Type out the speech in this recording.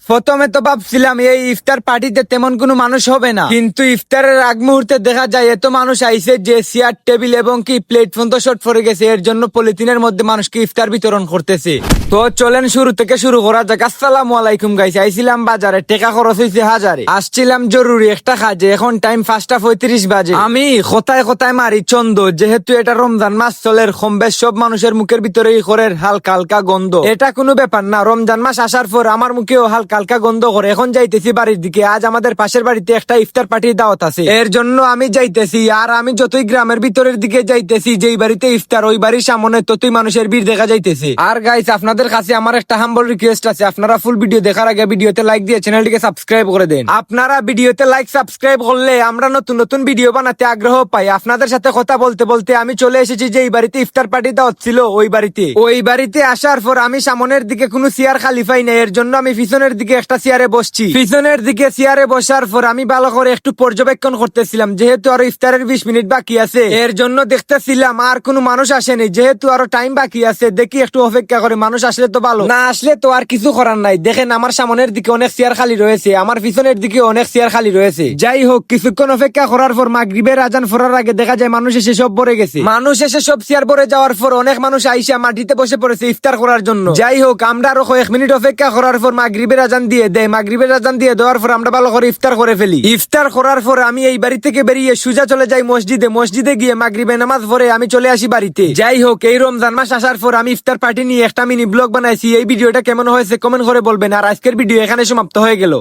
প্রথমে তো ভাবছিলাম এই ইফতার পার্টিতে তেমন কোনো মানুষ হবে না, কিন্তু ইফতারের আগ মুহূর্তে দেখা যায় এত মানুষ আইছে যে চেয়ার টেবিল এবং কি প্লেট পর্যন্ত শর্ট পড়ে গেছে। এর জন্য পলিথিনের মধ্যে মানুষকে ইফতার বিতরণ করতেছে। তো চলেন শুরু থেকে শুরু করা যাক। আসসালামু আলাইকুম গাইস, আইছিলাম বাজারে, টাকা খরচ হয়েছে 1000। আসছিলাম জরুরি একটা কাজে, এখন টাইম 5:35 বাজে। আমি কোথায় কোথায় মারি চন্দ, যেহেতু এটা রমজান মাস চলে, কম বেশ সব মানুষের মুখের ভিতরে ঘরের হালকা হালকা গন্ধ। এটা কোনো ব্যাপার না, রমজান মাস আসার পর আমার মুখেও হালকা হালকা গন্ধ করে। এখন যাইতেছি বাড়ির দিকে, আজ আমাদের পাশের বাড়িতে একটা ইফতার পার্টির দাওয়াত আছে, এর জন্য আমি যাইতেছি। আর আমি যতই গ্রামের ভিতরের দিকে যাইতেছি, যেই বাড়িতে ইফতার ওই বাড়ির সামনে ততই মানুষের ভিড় দেখা যাইতেছে। আর গাইস, আপনাদের কাছে আমার একটা হাম্বল রিকোয়েস্ট আছে, আপনারা ফুল ভিডিও দেখার আগে ভিডিওতে লাইক দিয়ে চ্যানেলটিকে সাবস্ক্রাইব করে দেন। আপনারা ভিডিওতে লাইক সাবস্ক্রাইব করলে আমরা নতুন নতুন ভিডিও বানাতে আগ্রহ পাই। আপনাদের সাথে কথা বলতে বলতে আমি চলে এসেছি যে এই বাড়িতে ইফতার পার্টি দাওয়াত ছিল ওই বাড়িতে আসার পর আমি সামনের দিকে কোনো চেয়ার খালি পাই না, এর জন্য আমি পিছনের দিকে একটা চেয়ারে বসছি। পিছনের দিকে চেয়ারে বসার পর আমি ভালো করে একটু পর্যবেক্ষণ করতেছিলাম, যেহেতু আরো ইফতারের 20 মিনিট বাকি আছে, এর জন্য দেখতেছিলাম আর কোনো মানুষ আসেনি। যেহেতু আরো টাইম বাকি আছে, দেখি একটু অপেক্ষা করে, মানুষ আসলে তো ভালো, না আসলে তো আর কিছু করার নাই। দেখেন আমার সামনের দিকে অনেক চেয়ার খালি রয়েছে, আমার পিছনের দিকে অনেক চেয়ার খালি রয়েছে। যাই হোক, কিছুক্ষণ অপেক্ষা করার পর মাগরিবের আজান পড়ার আগে দেখা যায় মানুষ এসে সব ভরে গেছে। মানুষ এসে সব চেয়ার ভরে যাওয়ার পর অনেক মানুষ আইসা মাটিতে বসে পড়েছে ইফতার করার জন্য। যাই হোক, আমরা আরো কয়েক মিনিট অপেক্ষা করার পর মাগরিবের আজান দিয়ে দেয়। মাগরিবের আজান দিয়ে দেওয়ার পর আমরা ভালো করে ইফতার করে ফেলি। ইফতার করার পর আমি এই বাড়ি থেকে বেরিয়ে সোজা চলে যাই মসজিদে গিয়ে মাগরিবের নামাজ পড়ে আমি চলে আসি বাড়িতে। যাই হোক, এই রমজান মাস আসার পর আমি ইফতার পার্টি নিয়ে একটা মিনি ব্লগ বানাইছি। এই ভিডিওটা কেমন হয়েছে কমেন্ট করে বলবেন। আর আজকের ভিডিও এখানে সমাপ্ত হয়ে গেল।